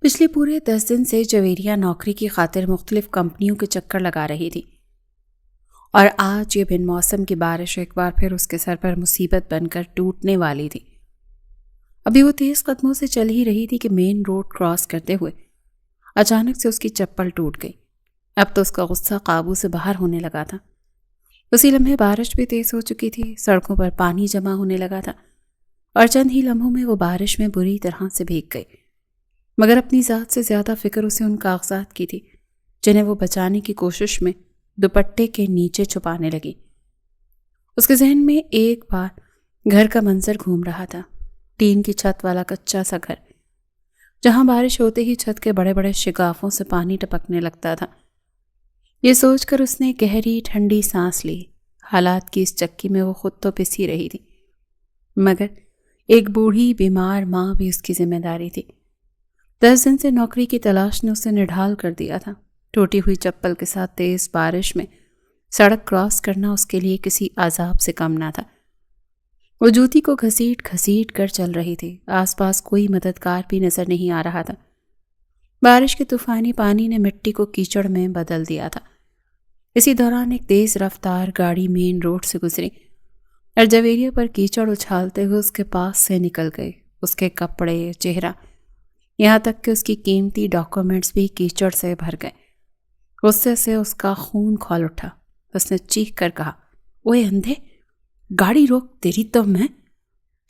پچھلے پورے 10 دن سے جویریہ نوکری کی خاطر مختلف کمپنیوں کے چکر لگا رہی تھی، اور آج یہ بن موسم کی بارش ایک بار پھر اس کے سر پر مصیبت بن کر ٹوٹنے والی تھی۔ ابھی وہ تیز قدموں سے چل ہی رہی تھی کہ مین روڈ کراس کرتے ہوئے اچانک سے اس کی چپل ٹوٹ گئی۔ اب تو اس کا غصہ قابو سے باہر ہونے لگا تھا۔ اسی لمحے بارش بھی تیز ہو چکی تھی، سڑکوں پر پانی جمع ہونے لگا تھا، اور چند ہی لمحوں میں وہ بارش میں بری طرح سے بھیگ گئی، مگر اپنی ذات سے زیادہ فکر اسے ان کاغذات کی تھی جنہیں وہ بچانے کی کوشش میں دوپٹے کے نیچے چھپانے لگی۔ اس کے ذہن میں ایک بار گھر کا منظر گھوم رہا تھا، ٹین کی چھت والا کچا سا گھر، جہاں بارش ہوتے ہی چھت کے بڑے بڑے شگافوں سے پانی ٹپکنے لگتا تھا۔ یہ سوچ کر اس نے گہری ٹھنڈی سانس لی۔ حالات کی اس چکی میں وہ خود تو پس ہی رہی تھی، مگر ایک بوڑھی بیمار ماں بھی اس کی ذمہ داری تھی۔ 10 دن سے نوکری کی تلاش نے اسے نڈھال کر دیا تھا۔ ٹوٹی ہوئی چپل کے ساتھ تیز بارش میں سڑک کراس کرنا اس کے لیے کسی عذاب سے کم نہ تھا۔ وہ جوتی کو گھسیٹ گھسیٹ کر چل رہی تھی، آس پاس کوئی مددگار بھی نظر نہیں آ رہا تھا۔ بارش کے طوفانی پانی نے مٹی کو کیچڑ میں بدل دیا تھا۔ اسی دوران ایک تیز رفتار گاڑی مین روڈ سے گزری اور جویریہ پر کیچڑ اچھالتے ہوئے اس کے پاس سے نکل گئی۔ اس کے کپڑے، چہرہ، یہاں تک کہ اس کی قیمتی ڈاکومنٹس بھی کیچڑ سے بھر گئے۔ غصے سے اس کا خون کھول اٹھا۔ اس نے چیخ کر کہا، اوے اندھے، گاڑی روک، تیری تو میں۔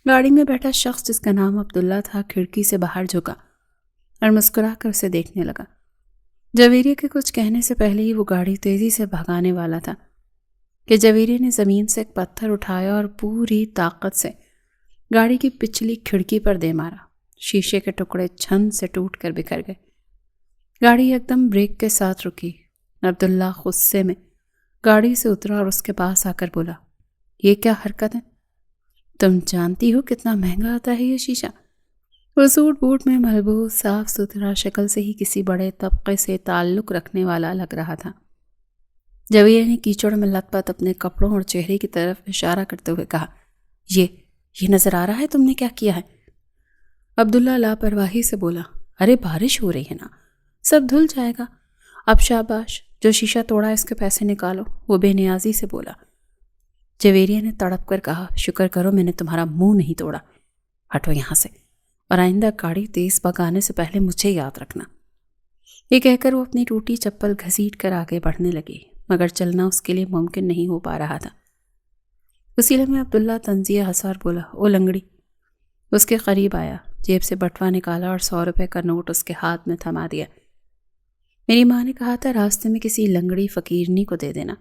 گاڑی میں بیٹھا شخص جس کا نام عبداللہ تھا کھڑکی سے باہر جھکا اور مسکرا کر اسے دیکھنے لگا۔ جویریہ کے کچھ کہنے سے پہلے ہی وہ گاڑی تیزی سے بھگانے والا تھا کہ جویریہ نے زمین سے ایک پتھر اٹھایا اور پوری طاقت سے گاڑی کی پچھلی کھڑکی پر دے مارا۔ شیشے کے ٹکڑے چھن سے ٹوٹ کر بکھر گئے۔ گاڑی ایک دم بریک کے ساتھ رکی۔ عبداللہ غصے میں گاڑی سے اترا اور اس کے پاس آ کر بولا، یہ کیا حرکت ہے؟ تم جانتی ہو کتنا مہنگا آتا ہے یہ شیشہ؟ وہ سوٹ بوٹ میں ملبوس، صاف ستھرا، شکل سے ہی کسی بڑے طبقے سے تعلق رکھنے والا لگ رہا تھا۔ جویریہ نے کیچڑ میں لت پت اپنے کپڑوں اور چہرے کی طرف اشارہ کرتے ہوئے کہا، یہ نظر آ رہا ہے تم نے کیا کیا ہے؟ عبداللہ لاپرواہی سے بولا، ارے بارش ہو رہی ہے نا، سب دھل جائے گا۔ اب شاباش، جو شیشہ توڑا اس کے پیسے نکالو، وہ بے نیازی سے بولا۔ جویریہ نے تڑپ کر کہا، شکر کرو میں نے تمہارا منہ نہیں توڑا، ہٹو یہاں سے، اور آئندہ گاڑی تیز بھگانے سے پہلے مجھے یاد رکھنا۔ یہ کہہ کر وہ اپنی ٹوٹی چپل گھسیٹ کر آگے بڑھنے لگی، مگر چلنا اس کے لیے ممکن نہیں ہو پا رہا تھا۔ اسی لمحے عبداللہ طنزیہ ہنسا اور بولا، او لنگڑی۔ اس کے قریب آیا، جیب سے بٹوا نکالا اور 100 روپے کا نوٹ اس کے ہاتھ میں تھما دیا۔ میری ماں نے کہا تھا راستے میں کسی لنگڑی فقیرنی کو دے دینا،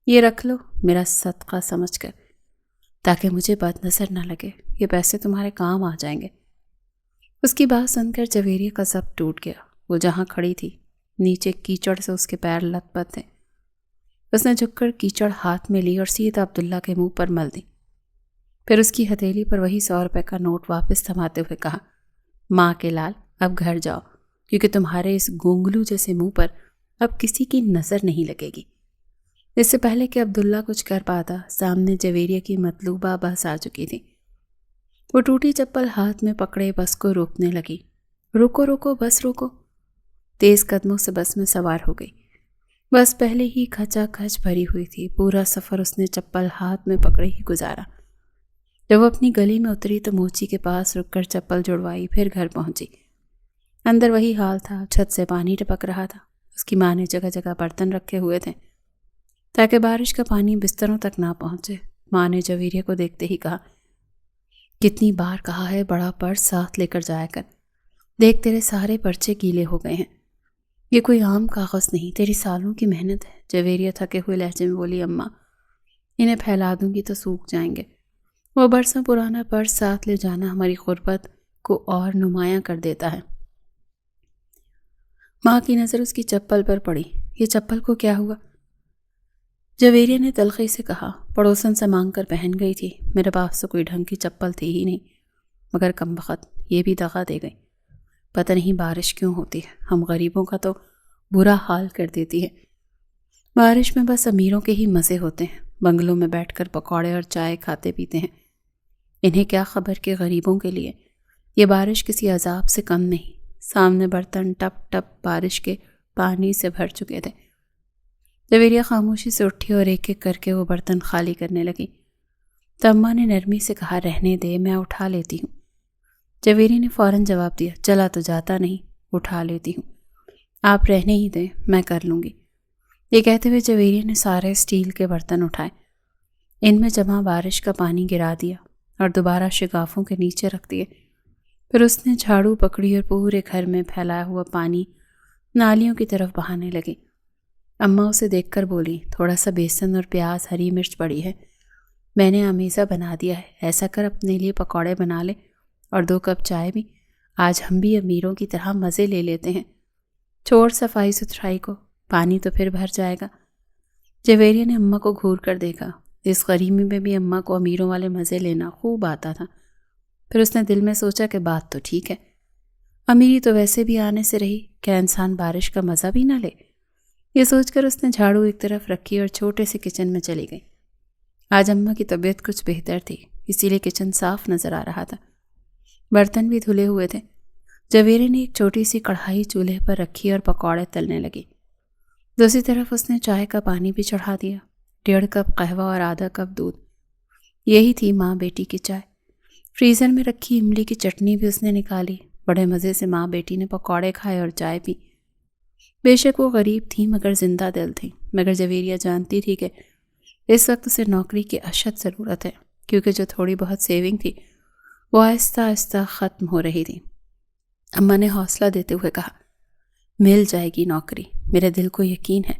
یہ رکھ لو میرا صدقہ سمجھ کر، تاکہ مجھے بد نظر نہ لگے، یہ پیسے تمہارے کام آ جائیں گے۔ اس کی بات سن کر جویریہ کا ضبط ٹوٹ گیا۔ وہ جہاں کھڑی تھی نیچے کیچڑ سے اس کے پیر لت پت تھے۔ اس نے جھک کر کیچڑ ہاتھ میں لی اور سیدھا عبداللہ کے منہ پر مل دی، پھر اس کی ہتھیلی پر وہی 100 روپے کا نوٹ واپس تھماتے ہوئے کہا، ماں کے لال، اب گھر جاؤ، کیونکہ تمہارے اس گونگلو جیسے منہ پر اب کسی کی نظر نہیں لگے گی۔ اس سے پہلے کہ عبداللہ کچھ کر پاتا، سامنے جویریہ کی مطلوبہ بس آ چکی تھی۔ وہ ٹوٹی چپل ہاتھ میں پکڑے بس کو روکنے لگی۔ روکو روکو، بس روکو۔ تیز قدموں سے بس میں سوار ہو گئی۔ بس پہلے ہی کھچا کھچ بھری ہوئی تھی۔ پورا سفر اس نے چپل ہاتھ میں پکڑے ہی گزارا۔ جب وہ اپنی گلی میں اتری تو موچی کے پاس رک کر چپل جڑوائی، پھر گھر پہنچی۔ اندر وہی حال تھا، چھت سے پانی ٹپک رہا تھا۔ اس کی ماں نے جگہ جگہ برتن رکھے ہوئے تھے تاکہ بارش کا پانی بستروں تک نہ پہنچے۔ ماں نے جویریہ کو دیکھتے ہی کہا، کتنی بار کہا ہے بڑا پرس ساتھ لے کر جایا کر، دیکھ تیرے سارے پرچے گیلے ہو گئے ہیں، یہ کوئی عام کاغذ نہیں، تیری سالوں کی محنت ہے۔ جویریہ تھکے ہوئے لہجے میں بولی، اماں انہیں پھیلا دوں گی تو سوکھ جائیں گے، وہ برسوں پرانا پرس ساتھ لے جانا ہماری غربت کو اور نمایاں کر دیتا ہے۔ ماں کی نظر اس کی چپل پر پڑی۔ یہ چپل کو کیا ہوا؟ جویریہ نے تلخی سے کہا، پڑوسن سے مانگ کر پہن گئی تھی، میرے پاس تو کوئی ڈھنگ کی چپل تھی ہی نہیں، مگر کمبخت یہ بھی دغا دے گئی۔ پتہ نہیں بارش کیوں ہوتی ہے، ہم غریبوں کا تو برا حال کر دیتی ہے۔ بارش میں بس امیروں کے ہی مزے ہوتے ہیں، بنگلوں میں بیٹھ کر پکوڑے اور چائے کھاتے پیتے ہیں، انہیں کیا خبر کہ غریبوں کے لیے یہ بارش کسی عذاب سے کم نہیں، سامنے برتن ٹپ ٹپ بارش کے پانی سے بھر چکے تھے۔ جویریہ خاموشی سے اٹھی اور ایک ایک کر کے وہ برتن خالی کرنے لگی۔ تو اماں نے نرمی سے کہا رہنے دے، میں اٹھا لیتی ہوں۔ جویریہ نے فوراً جواب دیا چلا تو جاتا نہیں، اٹھا لیتی ہوں، آپ رہنے ہی دیں، میں کر لوں گی۔ یہ کہتے ہوئے جویریہ نے سارے اسٹیل کے برتن اٹھائے، ان میں جمع بارش کا پانی گرا دیا اور دوبارہ شگافوں کے نیچے رکھ دیے۔ پھر اس نے جھاڑو پکڑی اور پورے گھر میں پھیلایا ہوا پانی نالیوں کی طرف بہانے لگی۔ اماں اسے دیکھ کر بولی تھوڑا سا بیسن اور پیاز ہری مرچ پڑی ہے، میں نے امیزہ بنا دیا ہے، ایسا کر اپنے لیے پکوڑے بنا لے اور 2 کپ چائے بھی، آج ہم بھی امیروں کی طرح مزے لے لیتے ہیں، چھوڑ صفائی ستھرائی کو، پانی تو پھر بھر جائے گا۔ جویریہ نے اماں کو گھور کر دیکھا، اس غریبی میں بھی اماں کو امیروں والے مزے لینا خوب آتا تھا۔ پھر اس نے دل میں سوچا کہ بات تو ٹھیک ہے، امیری تو ویسے بھی آنے سے رہی، کیا انسان بارش کا مزہ بھی نہ لے؟ یہ سوچ کر اس نے جھاڑو ایک طرف رکھی اور چھوٹے سے کچن میں چلی گئی۔ آج اماں کی طبیعت کچھ بہتر تھی، اسی لیے کچن صاف نظر آ رہا تھا، برتن بھی دھلے ہوئے تھے۔ جویریہ نے ایک چھوٹی سی کڑھائی چولہے پر رکھی اور پکوڑے تلنے لگی۔ دوسری طرف اس نے چائے کا پانی بھی چڑھا دیا، 1.5 کپ قہوہ اور آدھا کپ دودھ۔ یہی تھی ماں بیٹی کی چائے۔ فریزر میں رکھی املی کی چٹنی بھی اس نے نکالی، بڑے مزے سے ماں بیٹی نے پکوڑے کھائے اور چائے پی۔ بے شک وہ غریب تھی مگر زندہ دل تھی، مگر جویریہ جانتی تھی کہ اس وقت اسے نوکری کی اشد ضرورت ہے، کیونکہ جو تھوڑی بہت سیونگ تھی وہ آہستہ آہستہ ختم ہو رہی تھی۔ اماں نے حوصلہ دیتے ہوئے کہا مل جائے گی نوکری، میرے دل کو یقین ہے،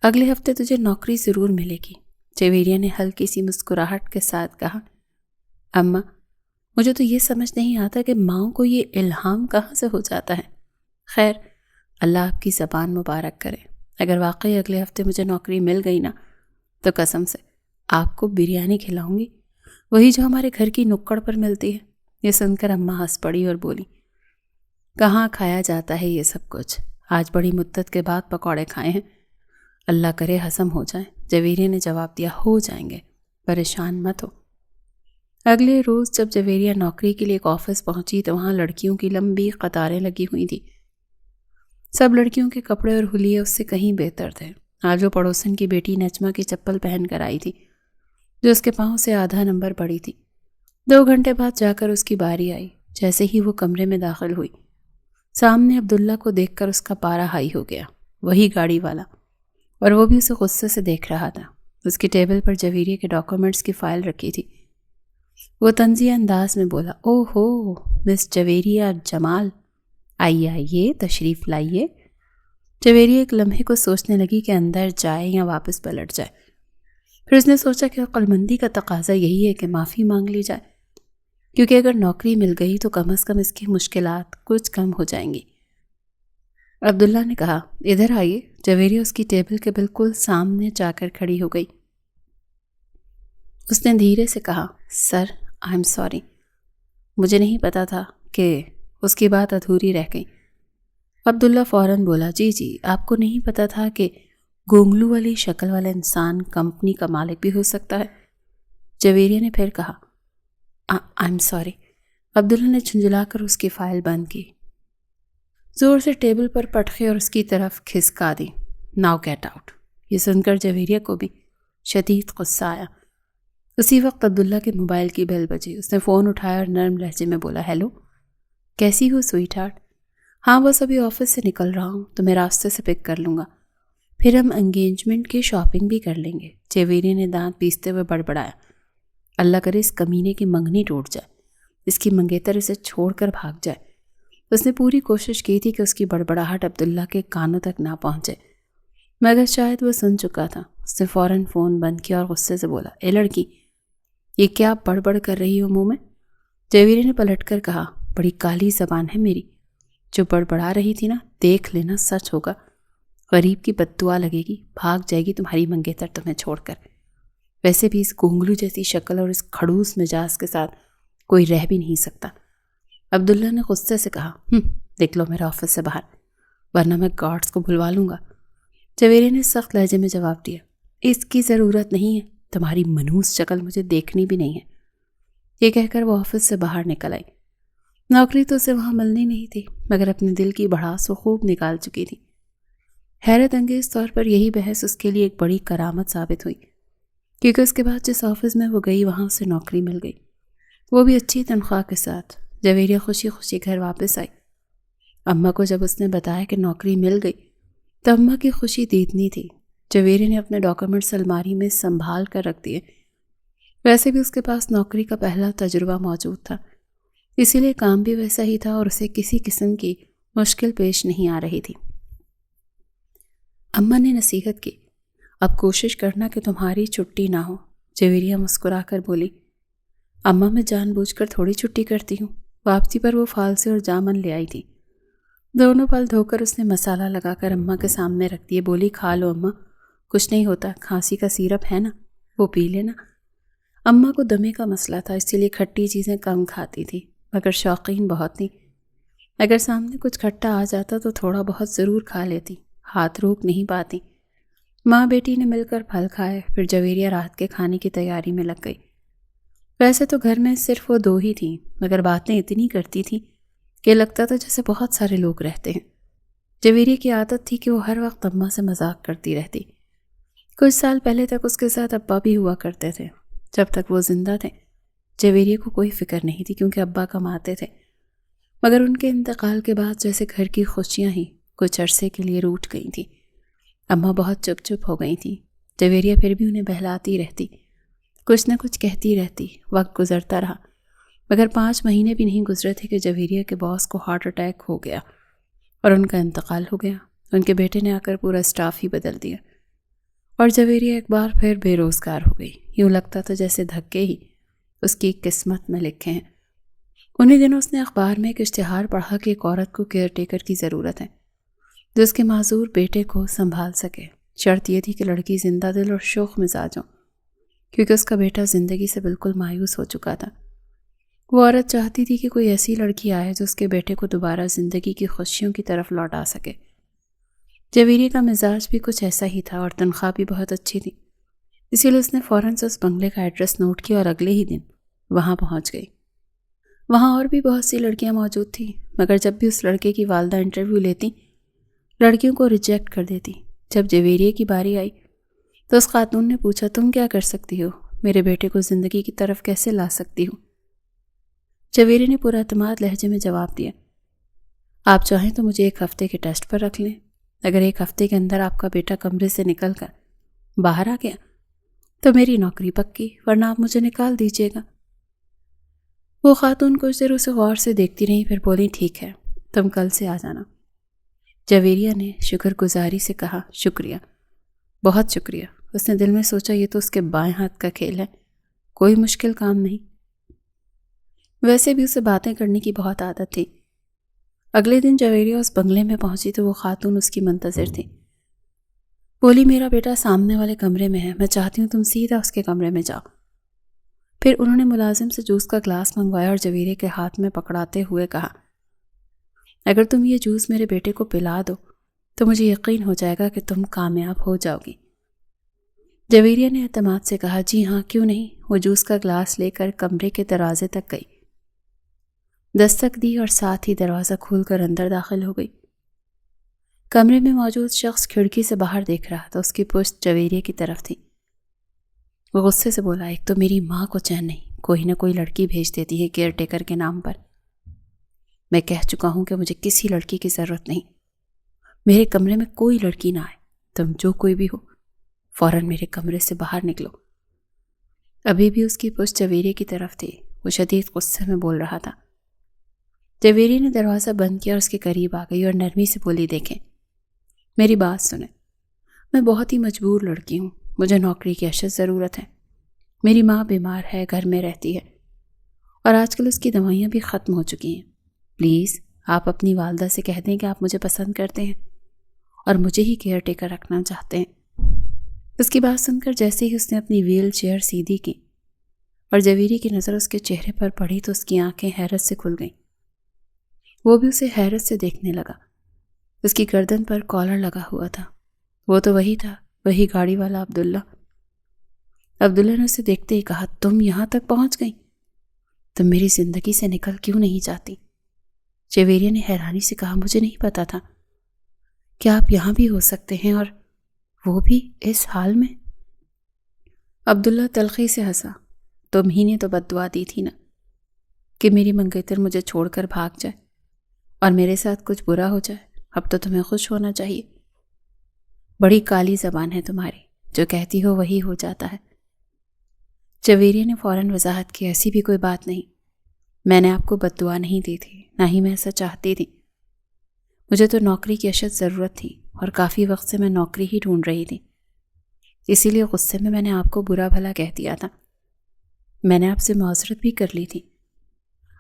اگلے ہفتے تجھے نوکری ضرور ملے گی۔ جویریہ نے ہلکی سی مسکراہٹ کے ساتھ کہا اماں مجھے تو یہ سمجھ نہیں آتا کہ ماؤں کو یہ الہام کہاں سے ہو جاتا ہے۔ خیر اللہ آپ کی زبان مبارک کرے، اگر واقعی اگلے ہفتے مجھے نوکری مل گئی نا تو قسم سے آپ کو بریانی کھلاؤں گی، وہی جو ہمارے گھر کی نکڑ پر ملتی ہے۔ یہ سن کر اماں ہنس پڑی اور بولی کہاں کھایا جاتا ہے یہ سب کچھ، آج بڑی مدت کے بعد پکوڑے کھائے ہیں، اللہ کرے ہضم ہو جائیں۔ جویریہ نے جواب دیا ہو جائیں گے، پریشان مت ہو۔ اگلے روز جب جویریہ نوکری کے لیے ایک آفس پہنچی تو وہاں لڑکیوں کی لمبی قطاریں لگی ہوئی تھیں۔ سب لڑکیوں کے کپڑے اور حلیے اس سے کہیں بہتر تھے۔ آج وہ پڑوسن کی بیٹی نجمہ کی چپل پہن کر آئی تھی جو اس کے پاؤں سے آدھا نمبر بڑی تھی۔ 2 گھنٹے بعد جا کر اس کی باری آئی۔ جیسے ہی وہ کمرے میں داخل ہوئی سامنے عبداللہ کو دیکھ کر اس کا پارا ہائی ہو گیا، وہی گاڑی والا، اور وہ بھی اسے غصے سے دیکھ رہا تھا۔ اس کی ٹیبل پر جویریہ کے ڈاکومنٹس کی فائل رکھی تھی۔ وہ طنزیہ انداز میں بولا او ہو مس جویریہ جمال، آئیے تشریف لائیے۔ جویریہ ایک لمحے کو سوچنے لگی کہ اندر جائے یا واپس پلٹ جائے، پھر اس نے سوچا کہ عقلمندی کا تقاضا یہی ہے کہ معافی مانگ لی جائے، کیونکہ اگر نوکری مل گئی تو کم از کم اس کی مشکلات کچھ کم ہو جائیں گی۔ عبداللہ نے کہا ادھر آئیے۔ جویریہ اس کی ٹیبل کے بالکل سامنے جا کر کھڑی ہو گئی۔ اس نے دھیرے سے کہا سر آئی ایم سوری، مجھے نہیں پتا تھا کہ اس کی بات ادھوری رہ گئی۔ عبداللہ فوراً بولا جی آپ کو نہیں پتا تھا کہ گونگلو والی شکل والا انسان کمپنی کا مالک بھی ہو سکتا ہے؟ جویریہ نے پھر کہا آئی ایم سوری۔ عبداللہ نے جھنجھلا کر اس کی فائل بند کی، زور سے ٹیبل پر پٹخے اور اس کی طرف کھسکا دی۔ Now get out. یہ سن کر جویریہ کو بھی شدید غصہ آیا۔ اسی وقت عبداللہ کے موبائل کی بیل بجی۔ اس نے فون اٹھایا اور نرم لہجے میں بولا ہیلو، کیسی ہو سویٹ ہارٹ؟ ہاں بس ابھی آفس سے نکل رہا ہوں تو میں راستے سے پک کر لوں گا، پھر ہم انگیجمنٹ کی شاپنگ بھی کر لیں گے۔ جویریہ نے دانت پیستے ہوئے بڑبڑایا اللہ کرے اس کمینے کی منگنی ٹوٹ جائے، اس کی منگیتر اسے چھوڑ کر بھاگ جائے۔ اس نے پوری کوشش کی تھی کہ اس کی بڑبڑاہٹ عبداللہ کے کانوں تک نہ پہنچے، مگر شاید وہ سن چکا تھا۔ اس نے فوراً فون بند کیا اور غصے سے بولا اے لڑکی، یہ کیا بڑبڑ کر رہی ہو منہ میں؟ جویریہ نے پلٹ کر کہا بڑی کالی زبان ہے میری، جو بڑبڑا رہی تھی نا دیکھ لینا سچ ہوگا، غریب کی بد دعا لگے گی، بھاگ جائے گی تمہاری منگیتر تمہیں چھوڑ کر۔ ویسے بھی اس گونگلو جیسی شکل اور اس کھڑوس مزاج کے ساتھ کوئی رہ بھی نہیں سکتا۔ عبداللہ نے غصے سے کہا دیکھ لو میرا آفس سے باہر، ورنہ میں گارڈز کو بلوا لوں گا۔ جویریہ نے سخت لہجے میں جواب دیا اس کی ضرورت نہیں ہے، تمہاری منحوس شکل مجھے دیکھنی بھی نہیں ہے۔ یہ کہہ کر وہ آفس سے باہر نکل آئی۔ نوکری تو اسے وہاں ملنی نہیں تھی، مگر اپنے دل کی بھڑاس وہ خوب نکال چکی تھی۔ حیرت انگیز طور پر یہی بحث اس کے لیے ایک بڑی کرامت ثابت ہوئی، کیونکہ اس کے بعد جس آفس میں وہ گئی وہاں اسے نوکری مل گئی، وہ بھی اچھی تنخواہ کے ساتھ۔ جویریہ خوشی خوشی گھر واپس آئی۔ اماں کو جب اس نے بتایا کہ نوکری مل گئی تو اماں کی خوشی دیدنی تھی۔ جویریہ نے اپنے ڈاکومنٹس الماری میں سنبھال کر رکھ دیے۔ ویسے بھی اس کے پاس نوکری کا پہلا تجربہ موجود تھا، اسی لیے کام بھی ویسا ہی تھا اور اسے کسی قسم کی مشکل پیش نہیں آ رہی تھی۔ اماں نے نصیحت کی، اب کوشش کرنا کہ تمہاری چھٹی نہ ہو۔ جویریہ مسکرا کر بولی، اماں میں جان بوجھ کر تھوڑی چھٹی کرتی ہوں۔ واپسی پر وہ فالسے اور جامن لے آئی تھی۔ دونوں پل دھو کر اس نے مسالہ لگا کر اماں کے سامنے رکھ دیے۔ بولی، کھا لو اماں، کچھ نہیں ہوتا، کھانسی کا سیرپ ہے نا، وہ پی لینا۔ اماں کو دمے کا مسئلہ تھا، اسی لیے کھٹی چیزیں کم کھاتی تھی، مگر شوقین بہت تھی۔ اگر سامنے کچھ کھٹا آ جاتا تو تھوڑا بہت ضرور کھا لیتی، ہاتھ روک نہیں پاتی۔ ماں بیٹی نے مل کر پھل کھائے، پھر جویریہ رات کے کھانے کی تیاری میں لگ گئی۔ ویسے تو گھر میں صرف وہ دو ہی تھیں، مگر باتیں اتنی کرتی تھیں کہ لگتا تھا جیسے بہت سارے لوگ رہتے ہیں۔ جویریہ کی عادت تھی کہ وہ ہر وقت اماں سے مذاق کرتی رہتی۔ کچھ سال پہلے تک اس کے ساتھ ابا بھی ہوا کرتے تھے۔ جب تک وہ زندہ تھے جویریہ کو کوئی فکر نہیں تھی، کیونکہ ابا کماتے تھے، مگر ان کے انتقال کے بعد جیسے گھر کی خوشیاں ہی کچھ عرصے کے لیے روٹھ گئی تھیں۔ اماں بہت چپ چپ ہو گئی تھیں۔ جویریہ پھر بھی انہیں بہلاتی رہتی، کچھ نہ کچھ کہتی رہتی۔ وقت گزرتا رہا، مگر 5 مہینے بھی نہیں گزرے تھے کہ جویریہ کے باس کو ہارٹ اٹیک ہو گیا اور ان کا انتقال ہو گیا۔ ان کے بیٹے نے آ کر پورا اسٹاف ہی بدل دیا اور جویریہ ایک بار پھر بے روزگار ہو گئی۔ یوں لگتا تھا جیسے دھکے ہی اس کی قسمت میں لکھے ہیں۔ انہی دنوں اس نے اخبار میں ایک اشتہار پڑھا کہ ایک عورت کو کیئر ٹیکر کی ضرورت ہے جو اس کے معذور بیٹے کو سنبھال سکے۔ شرط یہ تھی کہ لڑکی زندہ دل اور شوخ مزاج ہو، کیونکہ اس کا بیٹا زندگی سے بالکل مایوس ہو چکا تھا۔ وہ عورت چاہتی تھی کہ کوئی ایسی لڑکی آئے جو اس کے بیٹے کو دوبارہ زندگی کی خوشیوں کی طرف لوٹا سکے۔ جویریہ کا مزاج بھی کچھ ایسا ہی تھا اور تنخواہ بھی بہت اچھی تھی، اسی لیے اس نے فوراً سے اس بنگلے کا ایڈریس نوٹ کیا اور اگلے ہی دن وہاں پہنچ گئی۔ وہاں اور بھی بہت سی لڑکیاں موجود تھیں، مگر جب بھی اس لڑکے کی والدہ انٹرویو لیتی لڑکیوں کو ریجیکٹ کر دیتی۔ جب جویریہ کی باری آئی تو اس خاتون نے پوچھا، تم کیا کر سکتی ہو؟ میرے بیٹے کو زندگی کی طرف کیسے لا سکتی ہو؟ جویریہ نے پورا اعتماد لہجے میں جواب دیا، آپ چاہیں تو مجھے 1 ہفتے کے ٹیسٹ پر رکھ لیں۔ اگر 1 ہفتے کے اندر آپ کا بیٹا کمرے سے نکل کر باہر آ گیا تو میری نوکری پکی، ورنہ آپ مجھے نکال دیجیے گا۔ وہ خاتون کچھ دیر اسے غور سے دیکھتی رہی، پھر بولی، ٹھیک ہے، تم کل سے آ جانا۔ جویریہ نے شکر گزاری سے کہا، شکریہ، بہت شکریہ۔ اس نے دل میں سوچا، یہ تو اس کے بائیں ہاتھ کا کھیل ہے، کوئی مشکل کام نہیں۔ ویسے بھی اسے باتیں کرنے کی بہت عادت تھی۔ اگلے دن جویریہ اس بنگلے میں پہنچی تو وہ خاتون اس کی منتظر تھی۔ بولی، میرا بیٹا سامنے والے کمرے میں ہے، میں چاہتی ہوں تم سیدھا اس کے کمرے میں جاؤ۔ پھر انہوں نے ملازم سے جوس کا گلاس منگوایا اور جویریہ کے ہاتھ میں پکڑاتے ہوئے کہا، اگر تم یہ جوس میرے بیٹے کو پلا دو تو مجھے یقین ہو جائے گا کہ تم کامیاب ہو جاؤ گی۔ جویریہ نے اعتماد سے کہا، جی ہاں، کیوں نہیں۔ وہ جوس کا گلاس لے کر کمرے کے دروازے تک گئی، دستک دی اور ساتھ ہی دروازہ کھول کر اندر داخل ہو گئی۔ کمرے میں موجود شخص کھڑکی سے باہر دیکھ رہا تھا، اس کی پشت جویریہ کی طرف تھی۔ وہ غصے سے بولا، ایک تو میری ماں کو چین نہیں، کوئی نہ کوئی لڑکی بھیج دیتی ہے کیئر ٹیکر کے نام پر۔ میں کہہ چکا ہوں کہ مجھے کسی لڑکی کی ضرورت نہیں، میرے کمرے میں کوئی لڑکی نہ آئے، تم جو کوئی بھی ہو فوراً میرے کمرے سے باہر نکلو۔ ابھی بھی اس کی پشت جویریہ کی طرف تھی، وہ شدید غصے میں بول رہا تھا۔ جویریہ نے دروازہ بند کیا اور اس کے قریب آ گئی اور نرمی سے بولی، دیکھیں، میری بات سنیں، میں بہت ہی مجبور لڑکی ہوں، مجھے نوکری کی اشد ضرورت ہے، میری ماں بیمار ہے، گھر میں رہتی ہے اور آج کل اس کی دوائیاں بھی ختم ہو چکی ہیں۔ پلیز آپ اپنی والدہ سے کہہ دیں کہ آپ مجھے پسند کرتے ہیں اور مجھے ہی کیئر ٹیکر رکھنا چاہتے ہیں۔ اس کی بات سن کر جیسے ہی اس نے اپنی ویل چیئر سیدھی کی اور جویریہ کی نظر اس کے چہرے پر پڑی تو اس کی آنکھیں حیرت سے کھل گئیں۔ وہ بھی اسے حیرت سے دیکھنے لگا۔ اس کی گردن پر کالر لگا ہوا تھا، وہ تو وہی تھا، وہی گاڑی والا عبداللہ۔ عبداللہ نے اسے دیکھتے ہی کہا، تم یہاں تک پہنچ گئی، تم میری زندگی سے نکل کیوں نہیں جاتی؟ جویریہ نے حیرانی سے کہا، مجھے نہیں پتا تھا کہ آپ یہاں بھی ہو سکتے ہیں، اور وہ بھی اس حال میں؟ عبداللہ تلخی سے ہنسا، تم ہی نے تو بد دعا دی تھی نا کہ میری منگیتر مجھے چھوڑ کر بھاگ جائے اور میرے ساتھ کچھ برا ہو جائے۔ اب تو تمہیں خوش ہونا چاہیے۔ بڑی کالی زبان ہے تمہاری، جو کہتی ہو وہی ہو جاتا ہے۔ جویریہ نے فوراً وضاحت کی، ایسی بھی کوئی بات نہیں، میں نے آپ کو بد دعا نہیں دی تھی، نہ ہی میں ایسا چاہتی تھی۔ مجھے تو نوکری کی اشد ضرورت تھی اور کافی وقت سے میں نوکری ہی ڈھونڈ رہی تھی، اسی لیے غصے میں نے آپ کو برا بھلا کہہ دیا تھا۔ میں نے آپ سے معذرت بھی کر لی تھی۔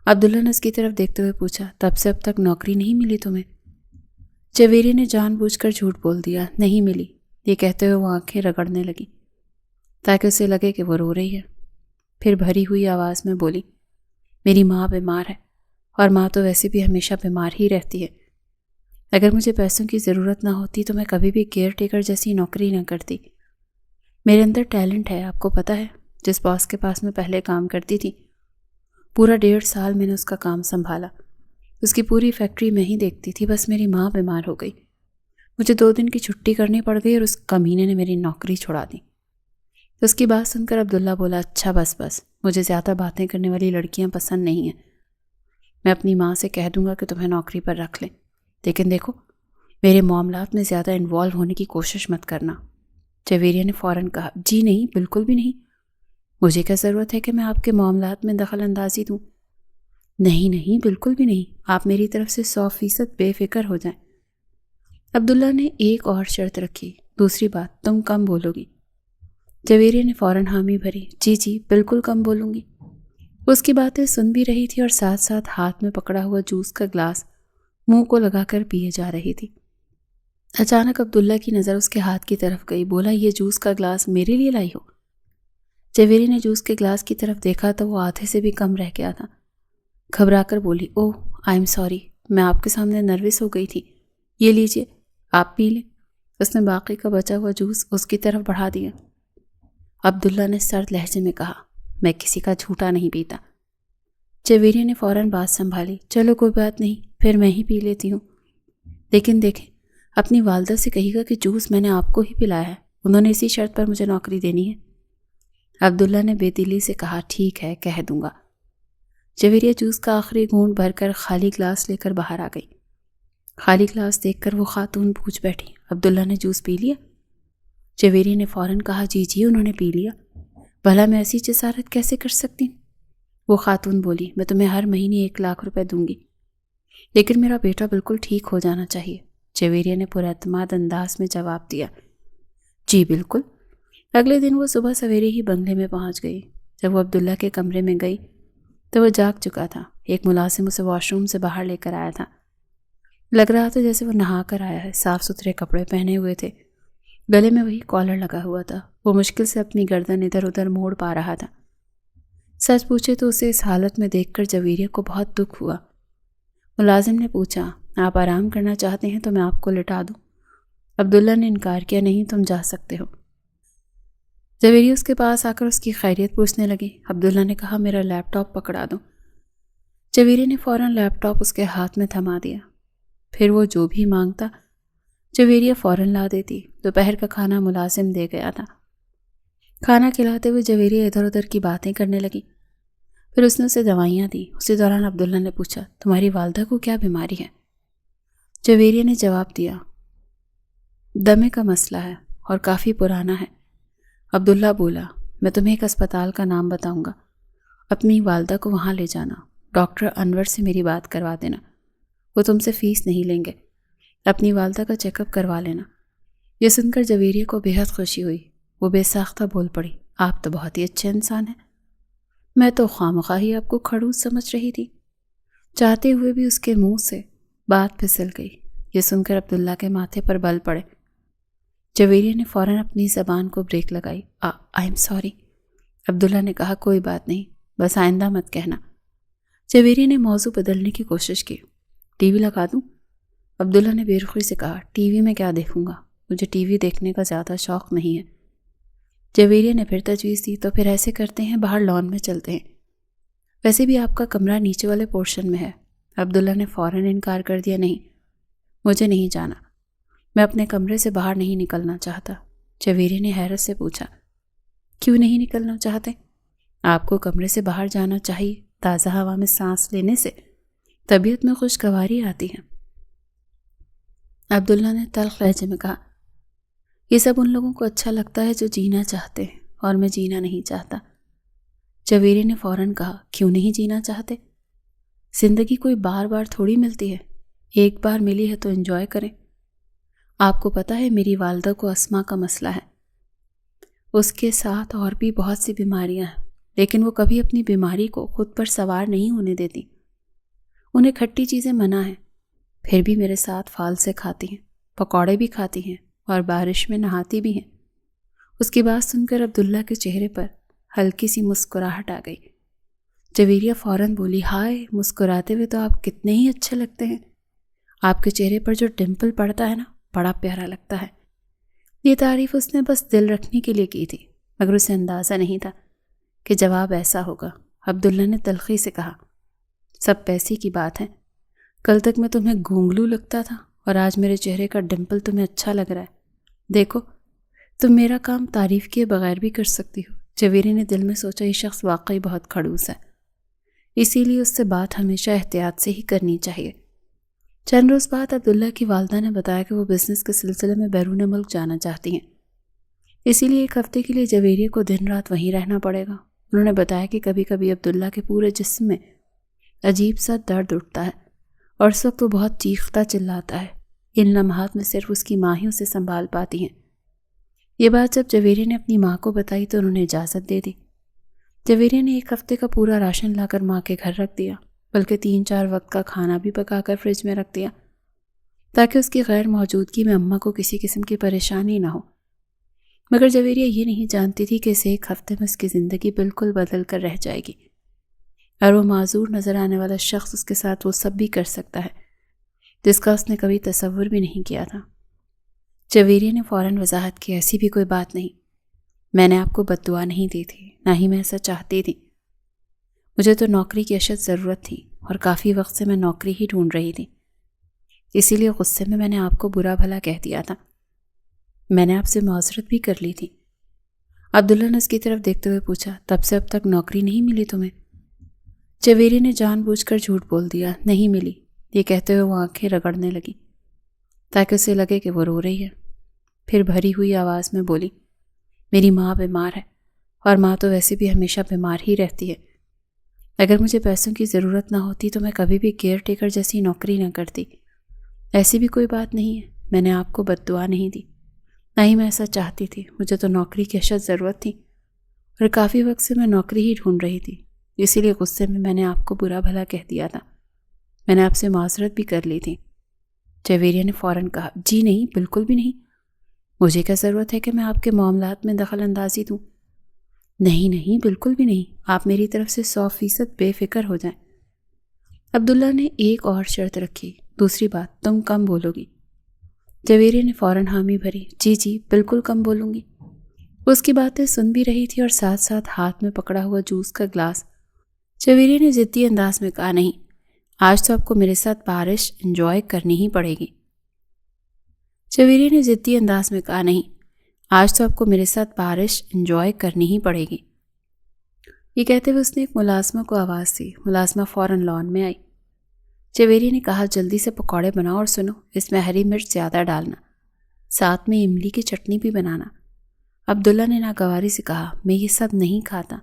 عبداللہ نے اس کی طرف دیکھتے ہوئے پوچھا، تب سے اب تک نوکری نہیں ملی تمہیں؟ جویریہ نے جان بوجھ کر جھوٹ بول دیا، نہیں ملی۔ یہ کہتے ہوئے وہ آنکھیں رگڑنے لگی تاکہ اسے لگے کہ وہ رو رہی ہے۔ پھر بھری ہوئی آواز میں بولی، میری ماں بیمار ہے، اور ماں تو ویسے بھی ہمیشہ بیمار ہی رہتی ہے۔ اگر مجھے پیسوں کی ضرورت نہ ہوتی تو میں کبھی بھی کیئر ٹیکر جیسی نوکری نہ کرتی۔ میرے اندر ٹیلنٹ ہے، آپ کو پتہ ہے۔ جس باس کے پاس میں پہلے کام کرتی تھی، پورا 1.5 سال میں نے اس کا کام سنبھالا۔ اس کی پوری فیکٹری میں ہی دیکھتی تھی، بس میری ماں بیمار ہو گئی، مجھے 2 دن کی چھٹی کرنی پڑ گئی اور اس کمینے نے میری نوکری چھڑا دی۔ اس کی بات سن کر عبداللہ بولا، اچھا بس مجھے زیادہ باتیں کرنے والی لڑکیاں پسند نہیں ہیں۔ میں اپنی ماں سے کہہ دوں گا کہ تمہیں نوکری پر رکھ لیں، لیکن دیکھو میرے معاملات میں زیادہ انوالو ہونے کی کوشش مت کرنا۔ جویریہ نے فوراً کہا، جی نہیں، بالکل بھی نہیں، مجھے کیا ضرورت ہے کہ میں آپ کے معاملات میں دخل اندازی دوں؟ نہیں، بالکل بھی نہیں، آپ میری طرف سے 100% بے فکر ہو جائیں۔ عبداللہ نے ایک اور شرط رکھی، دوسری بات، تم کم بولو گی۔ جویریہ نے فوراً حامی بھری، جی بالکل کم بولوں گی۔ اس کی باتیں سن بھی رہی تھی اور ساتھ ساتھ ہاتھ میں پکڑا ہوا جوس کا گلاس منہ کو لگا کر پیے جا رہی تھی۔ اچانک عبداللہ کی نظر اس کے ہاتھ کی طرف گئی، بولا، یہ جوس کا گلاس میرے لیے لائی ہو؟ جویریہ نے جوس کے گلاس کی طرف دیکھا تو وہ آدھے سے بھی کم رہ گیا تھا۔ گھبرا کر بولی، اوہ آئی ایم سوری، میں آپ کے سامنے نروس ہو گئی تھی، یہ لیجئے آپ پی لیں۔ اس نے باقی کا بچا ہوا جوس اس کی طرف بڑھا دیا۔ عبداللہ نے سرد لہجے میں کہا، میں کسی کا جھوٹا نہیں پیتا۔ جویریہ نے فوراً بات سنبھالی، چلو کوئی بات نہیں، پھر میں ہی پی لیتی ہوں، لیکن دیکھیں اپنی والدہ سے کہیے گا کہ جوس میں نے آپ کو ہی پلایا ہے، انہوں نے اسی شرط پر مجھے نوکری دینی ہے۔ عبداللہ نے بے دلی سے کہا، ٹھیک ہے، کہہ دوں گا۔ جویریہ جوس کا آخری گھونٹ بھر کر خالی گلاس لے کر باہر آ گئی۔ خالی گلاس دیکھ کر وہ خاتون پوچھ بیٹھی، عبداللہ نے جوس پی لیا؟ جویریہ نے فوراً کہا، جی انہوں نے پی لیا، بھلا میں ایسی جسارت کیسے کر سکتی ہوں؟ وہ خاتون بولی، میں تمہیں ہر مہینے 1 لاکھ روپے دوں گی، لیکن میرا بیٹا بالکل ٹھیک ہو جانا چاہیے۔ جویریہ نے پراعتماد انداز میں جواب دیا، جی بالکل۔ اگلے دن وہ صبح سویرے ہی بنگلے میں پہنچ گئی۔ جب وہ عبداللہ کے کمرے میں گئی تو وہ جاگ چکا تھا۔ ایک ملازم اسے واش روم سے باہر لے کر آیا تھا۔ لگ رہا تھا جیسے وہ نہا کر آیا ہے، صاف ستھرے کپڑے پہنے ہوئے تھے، گلے میں وہی کالر لگا ہوا تھا۔ وہ مشکل سے اپنی گردن ادھر ادھر موڑ پا رہا تھا۔ سچ پوچھے تو اسے اس حالت میں دیکھ کر جویریہ کو بہت دکھ ہوا۔ ملازم نے پوچھا، آپ آرام کرنا چاہتے ہیں تو میں آپ کو لٹا دوں؟ عبداللہ نے انکار کیا، نہیں، تم جا سکتے ہو۔ جویریہ اس کے پاس آ کر اس کی خیریت پوچھنے لگی۔ عبداللہ نے کہا، میرا لیپ ٹاپ پکڑا دو۔ جویریہ نے فوراً لیپ ٹاپ اس کے ہاتھ میں تھما دیا۔ پھر وہ جو بھی مانگتا جویریہ فوراً لا دیتی۔ دوپہر کا کھانا ملازم دے گیا تھا۔ کھانا کھلاتے ہوئے جویریہ ادھر ادھر کی باتیں کرنے لگی۔ پھر اس نے اسے دوائیاں دیں۔ اسی دوران عبداللہ نے پوچھا، تمہاری والدہ کو کیا بیماری ہے؟ جویریہ نے جواب دیا، دمے کا مسئلہ ہے اور کافی پرانا ہے۔ عبداللہ بولا، میں تمہیں ایک اسپتال کا نام بتاؤں گا، اپنی والدہ کو وہاں لے جانا، ڈاکٹر انور سے میری بات کروا دینا، وہ تم سے فیس نہیں لیں گے، اپنی والدہ کا چیک اپ کروا لینا۔ یہ سن کر جویریہ کو بے حد خوشی ہوئی۔ وہ بے ساختہ بول پڑی، آپ تو بہت ہی اچھے انسان ہیں، میں تو خواہ ہی آپ کو کھڑوس سمجھ رہی تھی۔ چاہتے ہوئے بھی اس کے منہ سے بات پھسل گئی۔ یہ سن کر عبداللہ کے ماتھے پر بل پڑے۔ جویریہ نے فوراً اپنی زبان کو بریک لگائی۔ I am sorry. عبداللہ نے کہا، کوئی بات نہیں، بس آئندہ مت کہنا۔ جویریہ نے موضوع بدلنے کی کوشش کی۔ ٹی وی لگا دوں؟ عبداللہ نے بے رخی سے کہا، ٹی وی میں کیا دیکھوں گا، مجھے ٹی وی دیکھنے کا زیادہ شوق نہیں ہے۔ جویریہ نے پھر تجویز دی، تو پھر ایسے کرتے ہیں، باہر لان میں چلتے ہیں، ویسے بھی آپ کا کمرہ نیچے والے پورشن میں ہے، عبداللہ نے فوراً انکار کر دیا، نہیں، مجھے نہیں جانا، میں اپنے کمرے سے باہر نہیں نکلنا چاہتا۔ جویریہ نے حیرت سے پوچھا، کیوں نہیں نکلنا چاہتے؟ آپ کو کمرے سے باہر جانا چاہیے، تازہ ہوا میں سانس لینے سے طبیعت میں خوشگواری آتی ہے۔ عبداللہ نے تلخ لہجے میں کہا، یہ سب ان لوگوں کو اچھا لگتا ہے جو جینا چاہتے ہیں، اور میں جینا نہیں چاہتا۔ جویریہ نے فوراً کہا، کیوں نہیں جینا چاہتے؟ زندگی کوئی بار بار تھوڑی ملتی ہے، ایک بار ملی ہے تو انجوائے کریں۔ آپ کو پتہ ہے میری والدہ کو اسما کا مسئلہ ہے، اس کے ساتھ اور بھی بہت سی بیماریاں ہیں، لیکن وہ کبھی اپنی بیماری کو خود پر سوار نہیں ہونے دیتی۔ انہیں کھٹی چیزیں منع ہیں، پھر بھی میرے ساتھ پھال سے کھاتی ہیں، پکوڑے بھی کھاتی ہیں اور بارش میں نہاتی بھی ہیں۔ اس کی بات سن کر عبداللہ کے چہرے پر ہلکی سی مسکراہٹ آ گئی۔ جویریہ فوراً بولی، ہائے، مسکراتے ہوئے تو آپ کتنے ہی اچھے لگتے ہیں، آپ کے چہرے پر جو ڈمپل پڑتا ہے نا، بڑا پیارا لگتا ہے۔ یہ تعریف اس نے بس دل رکھنے کے لیے کی تھی، مگر اسے اندازہ نہیں تھا کہ جواب ایسا ہوگا۔ عبداللہ نے تلخی سے کہا، سب پیسے کی بات ہے، کل تک میں تمہیں گونگلو لگتا تھا اور آج میرے چہرے کا ڈمپل تمہیں اچھا لگ رہا ہے۔ دیکھو، تم میرا کام تعریف کیے بغیر بھی کر سکتی ہو۔ جویریہ نے دل میں سوچا، یہ شخص واقعی بہت کھڑوس ہے، اسی لیے اس سے بات ہمیشہ احتیاط سے ہی کرنی چاہیے۔ چند روز بعد عبداللہ کی والدہ نے بتایا کہ وہ بزنس کے سلسلے میں بیرون ملک جانا چاہتی ہیں، اسی لیے ایک ہفتے کے لیے جویریہ کو دن رات وہیں رہنا پڑے گا۔ انہوں نے بتایا کہ کبھی کبھی عبداللہ کے پورے جسم میں عجیب سا درد اٹھتا ہے اور اس وقت وہ بہت چیختا چلاتا ہے۔ ان لمحات میں صرف اس کی ماں ہی اسے سنبھال پاتی ہیں۔ یہ بات جب جویریہ نے اپنی ماں کو بتائی تو انہوں نے اجازت دے دی۔ جویریہ نے ایک ہفتے کا پورا راشن لا کر ماں کے گھر رکھ دیا، بلکہ 3-4 وقت کا کھانا بھی پکا کر فریج میں رکھ دیا، تاکہ اس کی غیر موجودگی میں اماں کو کسی قسم کی پریشانی نہ ہو۔ مگر جویریہ یہ نہیں جانتی تھی کہ اس ایک ہفتے میں اس کی زندگی بالکل بدل کر رہ جائے گی، اور وہ معذور نظر آنے والا شخص اس کے ساتھ وہ سب بھی کر سکتا ہے جس کا اس نے کبھی تصور بھی نہیں کیا تھا۔ جویریہ نے فوراً وضاحت کی، ایسی بھی کوئی بات نہیں، میں نے آپ کو بد دعا نہیں دی تھی، نہ ہی میں ایسا چاہتی تھی۔ مجھے تو نوکری کی اشد ضرورت تھی اور کافی وقت سے میں نوکری ہی ڈھونڈ رہی تھی، اسی لیے غصے میں نے آپ کو برا بھلا کہہ دیا تھا۔ میں نے آپ سے معذرت بھی کر لی تھی۔ عبداللہ نے اس کی طرف دیکھتے ہوئے پوچھا، تب سے اب تک نوکری نہیں ملی تمہیں؟ جویریہ نے جان بوجھ کر جھوٹ بول دیا، نہیں ملی۔ یہ کہتے ہوئے وہ آنکھیں رگڑنے لگی تاکہ اسے لگے کہ وہ رو رہی ہے، پھر بھری ہوئی آواز میں بولی، میری ماں بیمار ہے، اور ماں تو ویسے بھی ہمیشہ بیمار ہی رہتی ہے۔ اگر مجھے پیسوں کی ضرورت نہ ہوتی تو میں کبھی بھی کیئر ٹیکر جیسی نوکری نہ کرتی۔ ایسی بھی کوئی بات نہیں ہے، میں نے آپ کو بد دعا نہیں دی، نہ ہی میں ایسا چاہتی تھی۔ مجھے تو نوکری کی اشد ضرورت تھی اور کافی وقت سے میں نوکری ہی ڈھونڈ رہی تھی، اسی لیے غصے میں نے آپ کو برا بھلا کہہ دیا تھا۔ میں نے آپ سے معذرت بھی کر لی تھی۔ جویریہ نے فوراً کہا، جی نہیں، بالکل بھی نہیں، مجھے کیا ضرورت ہے کہ میں آپ کے معاملات میں دخل اندازی دوں؟ نہیں، بالکل بھی نہیں، آپ میری طرف سے 100% بے فکر ہو جائیں۔ عبداللہ نے ایک اور شرط رکھی، دوسری بات، تم کم بولو گی۔ جویریہ نے فوراً حامی بھری، جی، بالکل کم بولوں گی۔ وہ اس کی باتیں سن بھی رہی تھی اور ساتھ ساتھ ہاتھ میں پکڑا ہوا جوس کا گلاس۔ جویریہ نے ضدی انداز میں کہا، نہیں، آج تو آپ کو میرے ساتھ بارش انجوائے کرنی ہی پڑے گی۔ جویریہ نے ضدی انداز میں کہا، نہیں، آج تو آپ کو میرے ساتھ بارش انجوائے کرنی ہی پڑے گی۔ یہ کہتے ہوئے اس نے ایک ملازمہ کو آواز دی، ملازمہ فوراً لان میں آئی۔ جویریہ نے کہا، جلدی سے پکوڑے بناؤ اور سنو، اس میں ہری مرچ زیادہ ڈالنا، ساتھ میں املی کی چٹنی بھی بنانا۔ عبداللہ نے ناگواری سے کہا، میں یہ سب نہیں کھاتا۔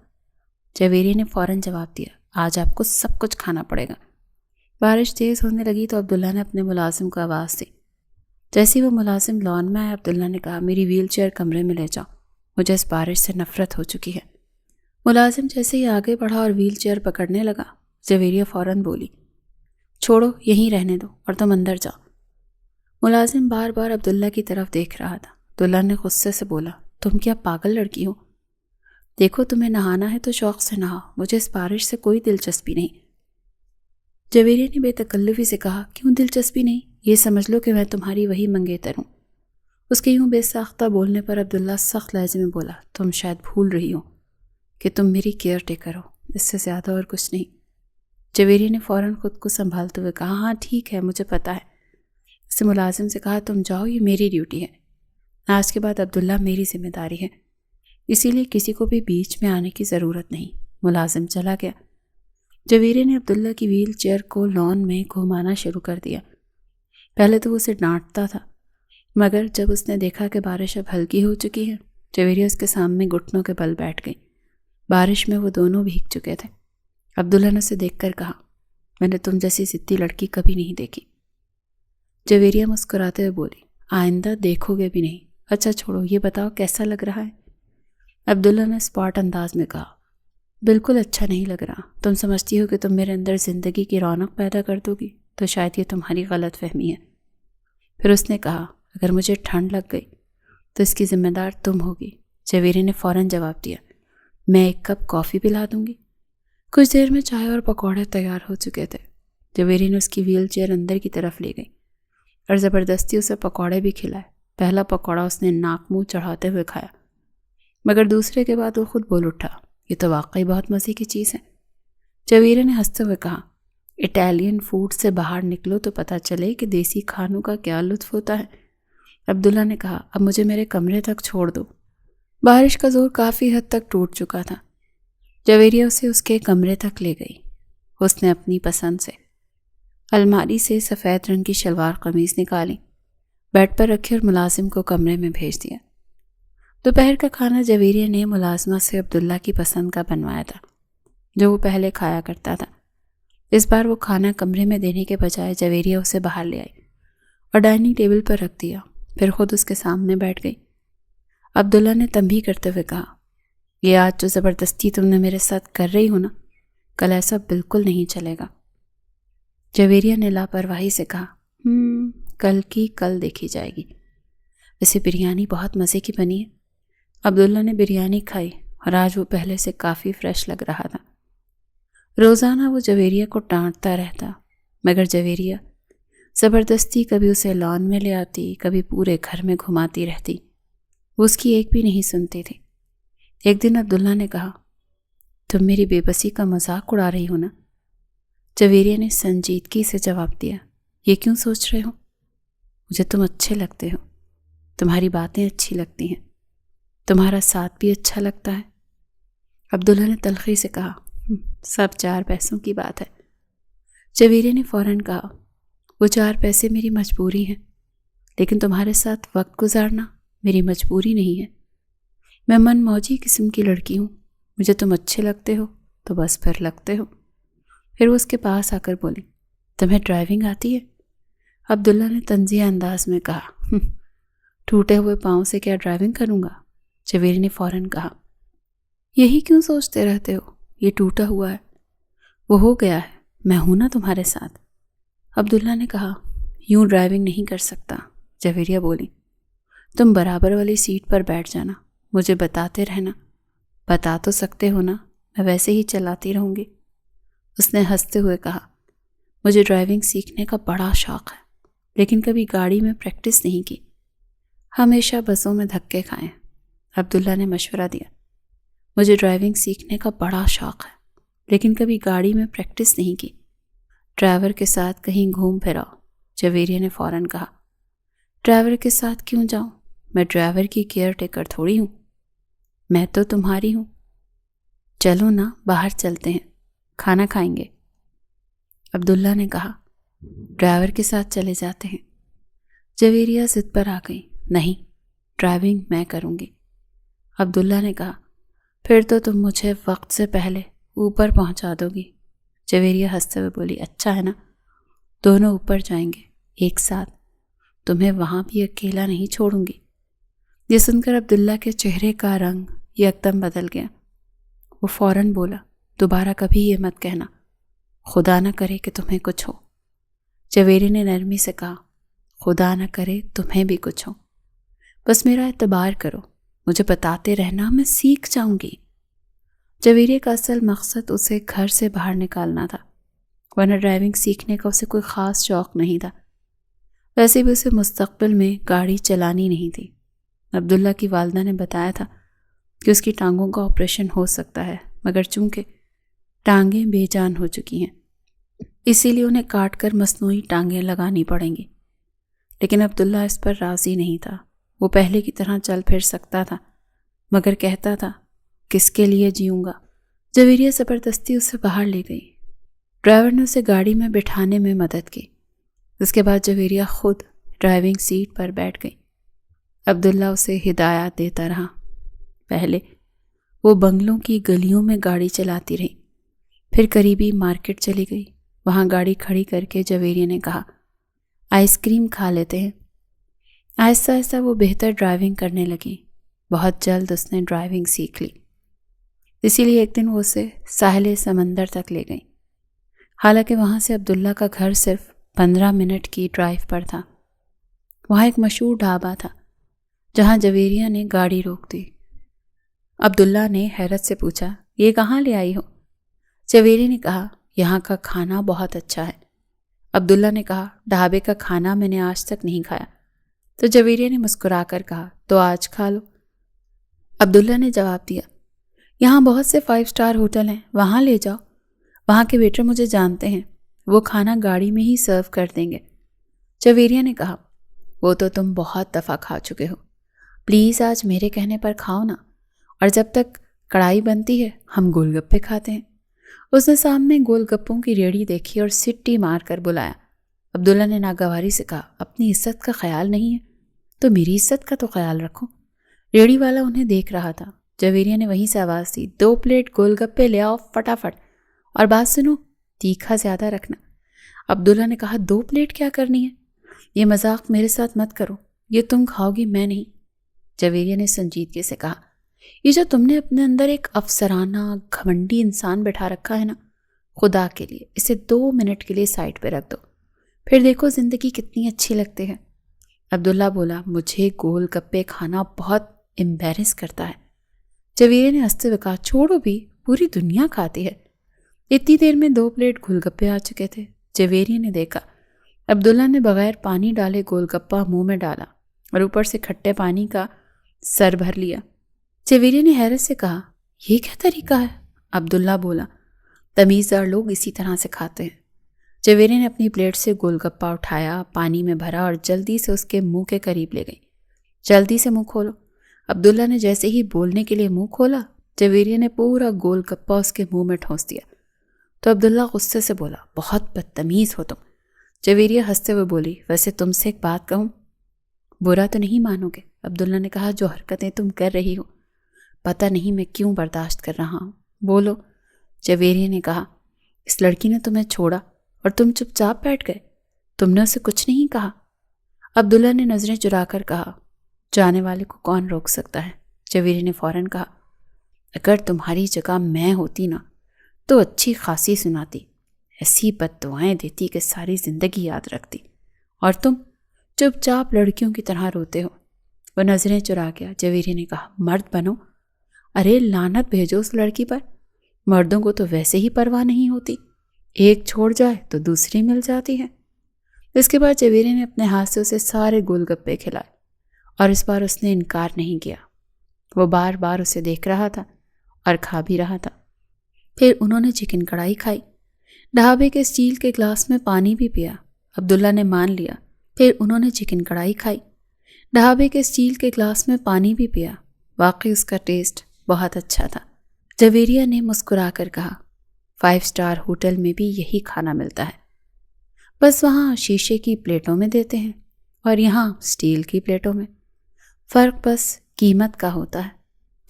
جویریہ نے فوراً جواب دیا، آج آپ کو سب کچھ کھانا پڑے گا۔ بارش تیز ہونے لگی تو عبداللہ نے اپنے ملازم کو آواز دی۔ جیسے وہ ملازم لان میں آیا، عبداللہ نے کہا، میری ویل چیئر کمرے میں لے جاؤ، مجھے اس بارش سے نفرت ہو چکی ہے۔ ملازم جیسے ہی آگے بڑھا اور ویل چیئر پکڑنے لگا، جویریہ فوراً بولی، چھوڑو، یہیں رہنے دو اور تم اندر جاؤ۔ ملازم بار بار عبداللہ کی طرف دیکھ رہا تھا۔ عبداللہ نے غصے سے بولا، تم کیا پاگل لڑکی ہو؟ دیکھو، تمہیں نہانا ہے تو شوق سے نہاؤ، مجھے اس بارش سے کوئی دلچسپی نہیں۔ جویریہ نے بے تکلفی سے کہا، کیوں دلچسپی نہیں؟ یہ سمجھ لو کہ میں تمہاری وہی منگیتر ہوں۔ اس کے یوں بے ساختہ بولنے پر عبداللہ سخت لہجے میں بولا، تم شاید بھول رہی ہو کہ تم میری کیئر ٹیکر ہو، اس سے زیادہ اور کچھ نہیں۔ جویریہ نے فوراً خود کو سنبھالتے ہوئے کہا، ہاں ٹھیک ہے، مجھے پتہ ہے۔ اس نے ملازم سے کہا، تم جاؤ، یہ میری ڈیوٹی ہے، آج کے بعد عبداللہ میری ذمہ داری ہے، اسی لیے کسی کو بھی بیچ میں آنے کی ضرورت نہیں۔ ملازم چلا گیا۔ جویریہ نے عبداللہ کی ویل چیئر کو لان میں گھمانا شروع کر دیا۔ پہلے تو وہ اسے ڈانٹتا تھا، مگر جب اس نے دیکھا کہ بارش اب ہلکی ہو چکی ہے، جویریہ اس کے سامنے گھٹنوں کے بل بیٹھ گئی۔ بارش میں وہ دونوں بھیگ چکے تھے۔ عبداللہ نے اسے دیکھ کر کہا، میں نے تم جیسی ضدی لڑکی کبھی نہیں دیکھی۔ جویریہ مسکراتے ہوئے بولی، آئندہ دیکھو گے بھی نہیں۔ اچھا چھوڑو، یہ بتاؤ کیسا لگ رہا ہے؟ عبداللہ نے اسپاٹ انداز میں کہا، بالکل اچھا نہیں لگ رہا۔ تم سمجھتی ہو کہ تم میرے اندر زندگی کی رونق پیدا کر دو گی، تو شاید یہ تمہاری غلط فہمی ہے۔ پھر اس نے کہا، اگر مجھے ٹھنڈ لگ گئی تو اس کی ذمہ دار تم ہوگی۔ جویریہ نے فوراً جواب دیا، میں ایک کپ کافی پلا دوں گی۔ کچھ دیر میں چائے اور پکوڑے تیار ہو چکے تھے۔ جویریہ نے اس کی ویل چیئر اندر کی طرف لے گئی اور زبردستی اسے پکوڑے بھی کھلائے۔ پہلا پکوڑا اس نے ناک منہ چڑھاتے ہوئے کھایا، مگر دوسرے کے بعد وہ خود بول اٹھا، یہ تو واقعی بہت مزے کی چیز ہے۔ جویریہ نے ہنستے ہوئے کہا، اٹیلین فوڈ سے باہر نکلو تو پتہ چلے کہ دیسی کھانوں کا کیا لطف ہوتا ہے۔ عبداللہ نے کہا، اب مجھے میرے کمرے تک چھوڑ دو۔ بارش کا زور کافی حد تک ٹوٹ چکا تھا۔ جویریہ اسے اس کے کمرے تک لے گئی۔ اس نے اپنی پسند سے الماری سے سفید رنگ کی شلوار قمیض نکالی، بیڈ پر رکھی اور ملازم کو کمرے میں بھیج دیا۔ دوپہر کا کھانا جویریہ نے ملازمہ سے عبداللہ کی پسند کا بنوایا تھا، جو وہ پہلے کھایا کرتا تھا۔ اس بار وہ کھانا کمرے میں دینے کے بجائے جویریہ اسے باہر لے آئی اور ڈائننگ ٹیبل پر رکھ دیا، پھر خود اس کے سامنے بیٹھ گئی۔ عبداللہ نے تنبیہ کرتے ہوئے کہا، یہ آج جو زبردستی تم نے میرے ساتھ کر رہی ہو نا، کل ایسا بالکل نہیں چلے گا۔ جویریہ نے لاپرواہی سے کہا، کل کی کل دیکھی جائے گی۔ ویسے بریانی بہت مزے کی بنی ہے۔ عبداللہ نے بریانی کھائی اور آج وہ پہلے سے کافی فریش لگ رہا تھا۔ روزانہ وہ جویریہ کو ڈانٹتا رہتا، مگر جویریہ زبردستی کبھی اسے لان میں لے آتی، کبھی پورے گھر میں گھماتی رہتی۔ وہ اس کی ایک بھی نہیں سنتی تھی۔ ایک دن عبداللہ نے کہا، تم میری بے بسی کا مذاق اڑا رہی ہو نا؟ جویریہ نے سنجیدگی سے جواب دیا، یہ کیوں سوچ رہے ہو؟ مجھے تم اچھے لگتے ہو، تمہاری باتیں اچھی لگتی ہیں، تمہارا ساتھ بھی اچھا لگتا ہے۔ عبداللہ نے تلخی سے کہا، سب 4 پیسوں کی بات ہے۔ جویریہ نے فوراً کہا، وہ 4 پیسے میری مجبوری ہیں، لیکن تمہارے ساتھ وقت گزارنا میری مجبوری نہیں ہے۔ میں من موجی قسم کی لڑکی ہوں، مجھے تم اچھے لگتے ہو تو بس پھر لگتے ہو۔ پھر وہ اس کے پاس آ کر بولی، تمہیں ڈرائیونگ آتی ہے؟ عبداللہ نے طنزیہ انداز میں کہا، ٹوٹے ہوئے پاؤں سے کیا ڈرائیونگ کروں گا؟ جویریہ نے فوراً کہا، یہی کیوں سوچتے رہتے ہو، یہ ٹوٹا ہوا ہے، وہ ہو گیا ہے، میں ہوں نا تمہارے ساتھ۔ عبداللہ نے کہا، یوں ڈرائیونگ نہیں کر سکتا۔ جویریہ بولی، تم برابر والی سیٹ پر بیٹھ جانا، مجھے بتاتے رہنا۔ بتا تو سکتے ہو نا، میں ویسے ہی چلاتی رہوں گی۔ اس نے ہنستے ہوئے کہا، مجھے ڈرائیونگ سیکھنے کا بڑا شوق ہے، لیکن کبھی گاڑی میں پریکٹس نہیں کی، ہمیشہ بسوں میں دھکے کھائے۔ عبداللہ نے مشورہ دیا، مجھے ڈرائیونگ سیکھنے کا بڑا شوق ہے، لیکن کبھی گاڑی میں پریکٹس نہیں کی، ڈرائیور کے ساتھ کہیں گھوم پھر آؤ۔ جویریہ نے فوراً کہا، ڈرائیور کے ساتھ کیوں جاؤں؟ میں ڈرائیور کی کیئر ٹیکر تھوڑی ہوں، میں تو تمہاری ہوں۔ چلو نا، باہر چلتے ہیں، کھانا کھائیں گے۔ عبداللہ نے کہا، ڈرائیور کے ساتھ چلے جاتے ہیں۔ جویریہ ضد پر آ گئی، نہیں، ڈرائیونگ میں کروں گی۔ عبداللہ نے کہا، پھر تو تم مجھے وقت سے پہلے اوپر پہنچا دو گی۔ جویریہ ہنستے ہوئے بولی، اچھا ہے نا، دونوں اوپر جائیں گے ایک ساتھ، تمہیں وہاں بھی اکیلا نہیں چھوڑوں گی۔ یہ سن کر عبداللہ کے چہرے کا رنگ یکدم بدل گیا۔ وہ فوراً بولا، دوبارہ کبھی یہ مت کہنا، خدا نہ کرے کہ تمہیں کچھ ہو۔ جویریہ نے نرمی سے کہا، خدا نہ کرے تمہیں بھی کچھ ہو، بس میرا اعتبار کرو، مجھے بتاتے رہنا، میں سیکھ جاؤں گی۔ جویریہ کا اصل مقصد اسے گھر سے باہر نکالنا تھا، ورنہ ڈرائیونگ سیکھنے کا اسے کوئی خاص شوق نہیں تھا۔ ویسے بھی اسے مستقبل میں گاڑی چلانی نہیں تھی۔ عبداللہ کی والدہ نے بتایا تھا کہ اس کی ٹانگوں کا آپریشن ہو سکتا ہے، مگر چونکہ ٹانگیں بے جان ہو چکی ہیں اسی لیے انہیں کاٹ کر مصنوعی ٹانگیں لگانی پڑیں گی۔ لیکن عبداللہ اس پر راضی نہیں تھا۔ وہ پہلے کی طرح چل پھر سکتا تھا، مگر کہتا تھا کس کے لیے جیوں گا۔ جویریہ زبردستی اسے باہر لے گئی۔ ڈرائیور نے اسے گاڑی میں بٹھانے میں مدد کی۔ اس کے بعد جویریہ خود ڈرائیونگ سیٹ پر بیٹھ گئی۔ عبداللہ اسے ہدایات دیتا رہا۔ پہلے وہ بنگلوں کی گلیوں میں گاڑی چلاتی رہی، پھر قریبی مارکیٹ چلی گئی۔ وہاں گاڑی کھڑی کر کے جویریہ نے کہا آئس کریم کھا لیتے ہیں۔ آہستہ آہستہ وہ بہتر ڈرائیونگ کرنے لگی۔ بہت جلد اس نے ڈرائیونگ سیکھ لی، اسی لیے ایک دن وہ اسے ساحل سمندر تک لے گئی، حالانکہ وہاں سے عبداللہ کا گھر صرف 15 منٹ کی ڈرائیو پر تھا۔ وہاں ایک مشہور ڈھابا تھا جہاں جویریہ نے گاڑی روک دی۔ عبداللہ نے حیرت سے پوچھا یہ کہاں لے آئی ہو؟ جویریہ نے کہا یہاں کا کھانا بہت اچھا ہے۔ عبداللہ نے کہا ڈھابے کا کھانا میں نے آج تک نہیں کھایا۔ تو جویریہ نے مسکرا کر کہا تو آج کھا لو۔ عبداللہ نے جواب دیا یہاں بہت سے 5 اسٹار ہوٹل ہیں، وہاں لے جاؤ، وہاں کے ویٹر مجھے جانتے ہیں، وہ کھانا گاڑی میں ہی سرو کر دیں گے۔ جویریہ نے کہا وہ تو تم بہت دفعہ کھا چکے ہو، پلیز آج میرے کہنے پر کھاؤ نا، اور جب تک کڑھائی بنتی ہے ہم گول گپے کھاتے ہیں۔ اس نے سامنے گول گپوں کی ریڑھی دیکھی اور سٹی مار کر بلایا۔ عبداللہ نے ناگواری سے کہا اپنی عزت کا خیال نہیں ہے تو میری عزت کا تو خیال رکھو۔ ریڑھی والا انہیں دیکھ رہا تھا۔ جویریہ نے وہیں سے آواز دی 2 پلیٹ گول گپے لے آؤ فٹافٹ، اور بات سنو تیکھا زیادہ رکھنا۔ عبداللہ نے کہا 2 پلیٹ کیا کرنی ہے؟ یہ مذاق میرے ساتھ مت کرو، یہ تم کھاؤ گی میں نہیں۔ جویریہ نے سنجیدگی سے کہا یہ جو تم نے اپنے اندر ایک افسرانہ گھمنڈی انسان بٹھا رکھا ہے نا، خدا کے لیے اسے 2 منٹ کے لیے سائڈ پہ رکھ دو، پھر دیکھو زندگی کتنی اچھی لگتی ہے۔ عبداللہ بولا مجھے گول گپے کھانا بہت امبیرس کرتا ہے۔ جویریہ نے ہنستے ہوئے کہا چھوڑو بھی، پوری دنیا کھاتی ہے۔ اتنی دیر میں 2 پلیٹ گول گپے آ چکے تھے۔ جویریہ نے دیکھا عبداللہ نے بغیر پانی ڈالے گول گپا منہ میں ڈالا اور اوپر سے کھٹے پانی کا سر بھر لیا۔ جویریہ نے حیرت سے کہا یہ کیا طریقہ ہے؟ عبداللہ بولا تمیزدار لوگ اسی طرح سے کھاتے ہیں۔ جویریہ نے اپنی پلیٹ سے گول گپا اٹھایا، پانی میں بھرا اور جلدی سے اس کے منہ کے قریب لے گئی۔ جلدی سے منہ کھولو۔ عبداللہ نے جیسے ہی بولنے کے لیے منہ کھولا، جویریہ نے پورا گول گپا اس کے منہ میں ٹھونس دیا۔ تو عبداللہ غصے سے بولا بہت بدتمیز ہو تم۔ جویریہ ہنستے ہوئے بولی ویسے تم سے ایک بات کہوں، برا تو نہیں مانو گے؟ عبداللہ نے کہا جو حرکتیں تم کر رہی ہو پتہ نہیں میں کیوں برداشت کر رہا ہوں، بولو۔ جویریہ نے کہا اس لڑکی نے تمہیں چھوڑا اور تم چپ چاپ بیٹھ گئے، تم نے اسے کچھ نہیں کہا؟ عبداللہ نے نظریں چرا کر کہا جانے والے کو کون روک سکتا ہے؟ جویریہ نے فوراً کہا اگر تمہاری جگہ میں ہوتی نا تو اچھی خاصی سناتی، ایسی بد دعائیں دیتی کہ ساری زندگی یاد رکھتی، اور تم چپ چاپ لڑکیوں کی طرح روتے ہو۔ وہ نظریں چرا گیا۔ جویریہ نے کہا مرد بنو، ارے لعنت بھیجو اس لڑکی پر، مردوں کو تو ویسے ہی پرواہ نہیں ہوتی، ایک چھوڑ جائے تو دوسری مل جاتی ہے۔ اس کے بعد جویریہ نے اپنے ہاتھ سے اسے سارے گول گپے کھلائے، اور اس بار اس نے انکار نہیں کیا۔ وہ بار بار اسے دیکھ رہا تھا اور کھا بھی رہا تھا۔ پھر انہوں نے چکن کڑھائی کھائی، ڈھابے کے اسٹیل کے گلاس میں پانی بھی پیا۔ عبداللہ نے مان لیا۔ پھر انہوں نے چکن کڑھائی کھائی، ڈھابے کے اسٹیل کے گلاس میں پانی بھی پیا۔ واقعی اس کا ٹیسٹ بہت اچھا تھا۔ جویریہ نے مسکرا کر کہا 5 اسٹار ہوٹل میں بھی یہی کھانا ملتا ہے، بس وہاں شیشے کی پلیٹوں میں دیتے ہیں اور یہاں اسٹیل کی پلیٹوں میں، فرق بس قیمت کا ہوتا ہے۔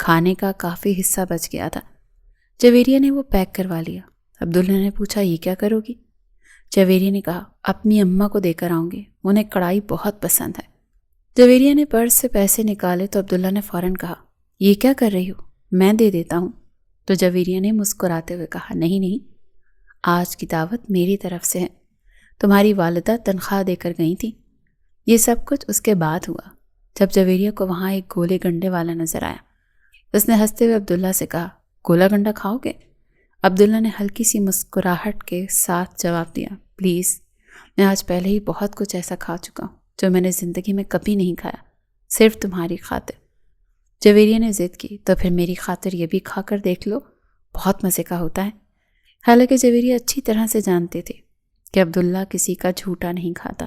کھانے کا کافی حصہ بچ گیا تھا۔ جویریہ نے وہ پیک کروا لیا۔ عبداللہ نے پوچھا یہ کیا کرو گی؟ جویریہ نے کہا اپنی اماں کو دے کر آؤں گی، انہیں کڑھائی بہت پسند ہے۔ جویریہ نے پرس سے پیسے نکالے تو عبداللہ نے فوراً کہا یہ کیا کر رہی ہو، میں دے دیتا ہوں۔ تو جویریہ نے مسکراتے ہوئے کہا نہیں، آج کی دعوت میری طرف سے ہے، تمہاری والدہ تنخواہ دے کر گئی تھی۔ یہ سب کچھ اس کے بعد ہوا جب جویریہ کو وہاں ایک گولے گنڈے والا نظر آیا۔ اس نے ہنستے ہوئے عبداللہ سے کہا گولا گنڈا کھاؤ گے؟ عبداللہ نے ہلکی سی مسکراہٹ کے ساتھ جواب دیا پلیز، میں آج پہلے ہی بہت کچھ ایسا کھا چکا ہوں جو میں نے زندگی میں کبھی نہیں کھایا، صرف تمہاری خاطر۔ جویریہ نے ضد کی تو پھر میری خاطر یہ بھی کھا کر دیکھ لو، بہت مزے کا ہوتا ہے۔ حالانکہ جویریہ اچھی طرح سے جانتے تھے کہ عبداللہ کسی کا جھوٹا نہیں کھاتا۔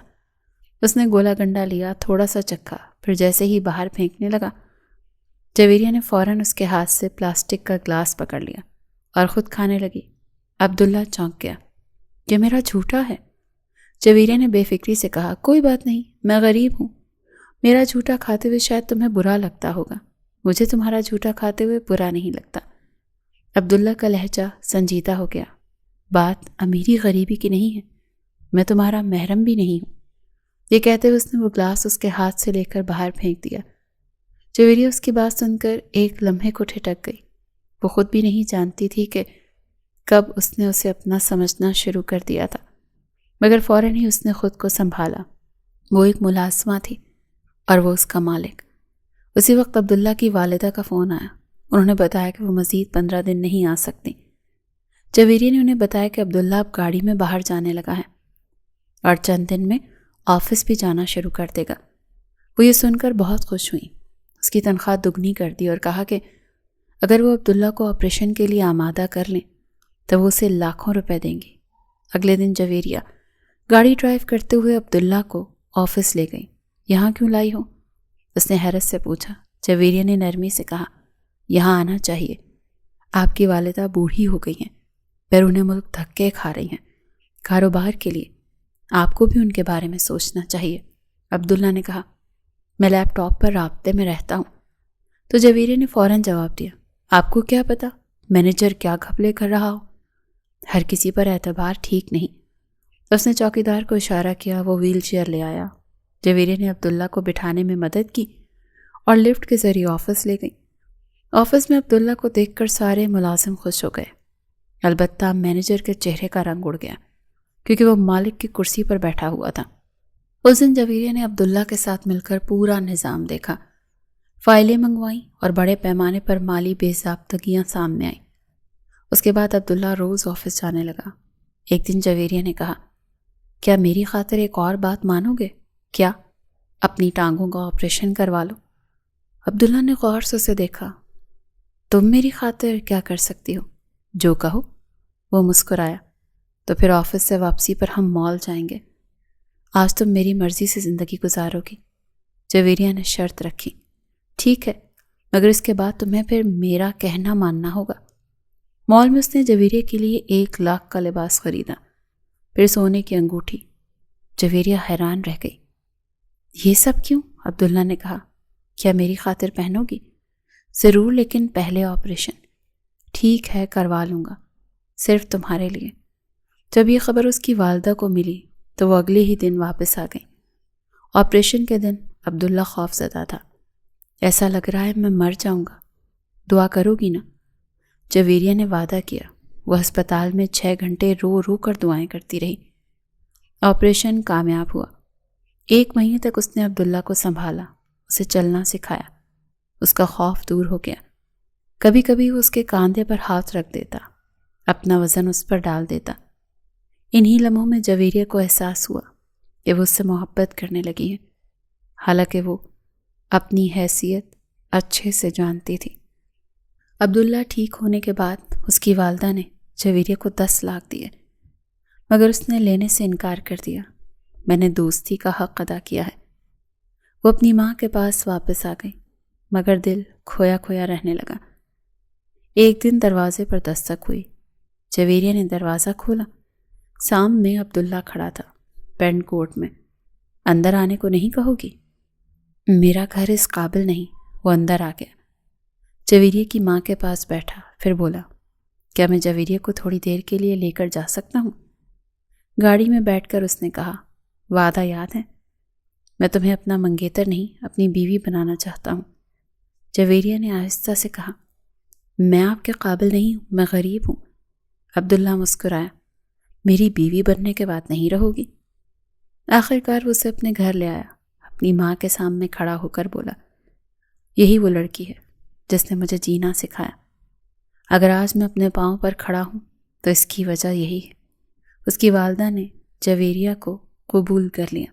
اس نے گولا گنڈا لیا، تھوڑا سا چکھا، پھر جیسے ہی باہر پھینکنے لگا، جویریہ نے فوراً اس کے ہاتھ سے پلاسٹک کا گلاس پکڑ لیا اور خود کھانے لگی۔ عبداللہ چونک گیا۔ یہ میرا جھوٹا ہے، جویریہ نے بے فکری سے کہا۔ کوئی بات نہیں، میں غریب ہوں، میرا جھوٹا کھاتے ہوئے شاید تمہیں برا لگتا ہوگا، مجھے تمہارا جھوٹا کھاتے ہوئے برا نہیں لگتا۔ عبداللہ کا لہجہ سنجیدہ ہو گیا۔ بات امیری غریبی کی نہیں ہے، میں تمہارا محرم بھی نہیں ہوں۔ یہ کہتے ہوئے اس نے وہ گلاس اس کے ہاتھ سے لے کر باہر پھینک دیا۔ جویریہ اس کی بات سن کر ایک لمحے کو ٹھٹک گئی۔ وہ خود بھی نہیں جانتی تھی کہ کب اس نے اسے اپنا سمجھنا شروع کر دیا تھا، مگر فوراً ہی اس نے خود کو سنبھالا۔ وہ ایک ملازمہ تھی اور وہ اس کا مالک۔ اسی وقت عبداللہ کی والدہ کا فون آیا۔ انہوں نے بتایا کہ وہ مزید 15 دن نہیں آ سکتی۔ جویریہ نے انہیں بتایا کہ عبداللہ اب گاڑی میں باہر جانے لگا ہے اور چند دن میں آفس بھی جانا شروع کر دے گا۔ وہ یہ سن کر بہت خوش ہوئی، اس کی تنخواہ دگنی کر دی اور کہا کہ اگر وہ عبداللہ کو آپریشن کے لیے آمادہ کر لیں تو وہ اسے لاکھوں روپے دیں گی۔ اگلے دن جویریہ گاڑی ڈرائیو کرتے ہوئے عبداللہ کو آفس لے گئی۔ یہاں کیوں لائی ہو؟ اس نے حیرت سے پوچھا۔ جویریہ نے نرمی سے کہا، یہاں آنا چاہیے، آپ کی والدہ بوڑھی ہو گئی ہیں، بیرون ملک دھکے کھا رہی ہیں، کاروبار کے لیے آپ کو بھی ان کے بارے میں سوچنا چاہیے۔ عبداللہ نے کہا، میں لیپ ٹاپ پر رابطے میں رہتا ہوں۔ تو جویریہ نے فوراً جواب دیا، آپ کو کیا پتا مینیجر کیا گھپلے کر رہا ہو؟ ہر کسی پر اعتبار ٹھیک نہیں۔ اس نے چوکیدار کو اشارہ کیا، وہ ویل چیئر لے آیا۔ جویریہ نے عبداللہ کو بٹھانے میں مدد کی اور لفٹ کے ذریعے آفس لے گئی۔ آفس میں عبداللہ کو دیکھ کر سارے ملازم خوش ہو گئے، البتہ مینیجر کے چہرے کا رنگ اڑ گیا کیونکہ وہ مالک کی کرسی پر بیٹھا ہوا تھا۔ اس دن جویریہ نے عبداللہ کے ساتھ مل کر پورا نظام دیکھا، فائلیں منگوائیں اور بڑے پیمانے پر مالی بے ضابطگیاں سامنے آئیں۔ اس کے بعد عبداللہ روز آفس جانے لگا۔ ایک دن جویریہ نے کہا، کیا میری خاطر ایک اور بات مانو گے؟ کیا؟ اپنی ٹانگوں کا آپریشن کروا لو۔ عبداللہ نے غور سے اسے دیکھا۔ تم میری خاطر کیا کر سکتی ہو؟ جو کہو۔ وہ مسکرایا۔ تو پھر آفس سے واپسی پر ہم مال جائیں گے، آج تم میری مرضی سے زندگی گزارو گی۔ جویریہ نے شرط رکھی۔ ٹھیک ہے، مگر اس کے بعد تمہیں پھر میرا کہنا ماننا ہوگا۔ مال میں اس نے جویریہ کے لیے 1 لاکھ کا لباس خریدا، پھر سونے کی انگوٹھی۔ جویریہ حیران رہ گئی۔ یہ سب کیوں؟ عبداللہ نے کہا، کیا میری خاطر پہنو گی؟ ضرور، لیکن پہلے آپریشن۔ ٹھیک ہے، کروا لوں گا، صرف تمہارے لیے۔ جب یہ خبر اس کی والدہ کو ملی تو وہ اگلے ہی دن واپس آ گئی۔ آپریشن کے دن عبداللہ خوف زدہ تھا۔ ایسا لگ رہا ہے میں مر جاؤں گا، دعا کرو گی نا؟ جویریہ نے وعدہ کیا۔ وہ ہسپتال میں 6 گھنٹے رو رو کر دعائیں کرتی رہی۔ آپریشن کامیاب ہوا۔ 1 مہینے تک اس نے عبداللہ کو سنبھالا، اسے چلنا سکھایا۔ اس کا خوف دور ہو گیا۔ کبھی کبھی وہ اس کے کاندھے پر ہاتھ رکھ دیتا، اپنا وزن اس پر ڈال دیتا۔ انہی لمحوں میں جویریہ کو احساس ہوا کہ وہ اس سے محبت کرنے لگی ہے، حالانکہ وہ اپنی حیثیت اچھے سے جانتی تھی۔ عبداللہ ٹھیک ہونے کے بعد اس کی والدہ نے جویریہ کو 10 لاکھ دیے، مگر اس نے لینے سے انکار کر دیا۔ میں نے دوستی کا حق ادا کیا ہے۔ وہ اپنی ماں کے پاس واپس آ گئی، مگر دل کھویا کھویا رہنے لگا۔ ایک دن دروازے پر دستک ہوئی۔ جویریہ نے دروازہ کھولا۔ سامنے عبداللہ کھڑا تھا، پینٹ کوٹ میں۔ اندر آنے کو نہیں کہو گی؟ میرا گھر اس قابل نہیں۔ وہ اندر آ گیا، جویریہ کی ماں کے پاس بیٹھا، پھر بولا، کیا میں جویریہ کو تھوڑی دیر کے لیے لے کر جا سکتا ہوں؟ گاڑی میں بیٹھ کر اس نے کہا، وعدہ یاد ہے؟ میں تمہیں اپنا منگیتر نہیں، اپنی بیوی بنانا چاہتا ہوں۔ جویریہ نے آہستہ سے کہا، میں آپ کے قابل نہیں ہوں، میں غریب ہوں۔ عبداللہ مسکرایا، میری بیوی بننے کے بعد نہیں رہو گی؟ آخر کار وہ اسے اپنے گھر لے آیا، اپنی ماں کے سامنے کھڑا ہو کر بولا، یہی وہ لڑکی ہے جس نے مجھے جینا سکھایا۔ اگر آج میں اپنے پاؤں پر کھڑا ہوں تو اس کی وجہ یہی ہے۔ اس کی والدہ نے جویریہ کو قبول کر لیا۔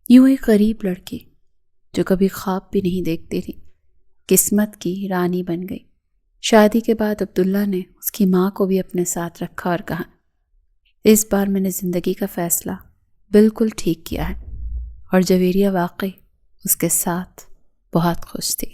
یوں ایک غریب لڑکی جو کبھی خواب بھی نہیں دیکھتی تھی، قسمت کی رانی بن گئی۔ شادی کے بعد عبداللہ نے اس کی ماں کو بھی اپنے ساتھ رکھا اور کہا، اس بار میں نے زندگی کا فیصلہ بالکل ٹھیک کیا ہے، اور جویریہ واقعی اس کے ساتھ بہت خوش تھی۔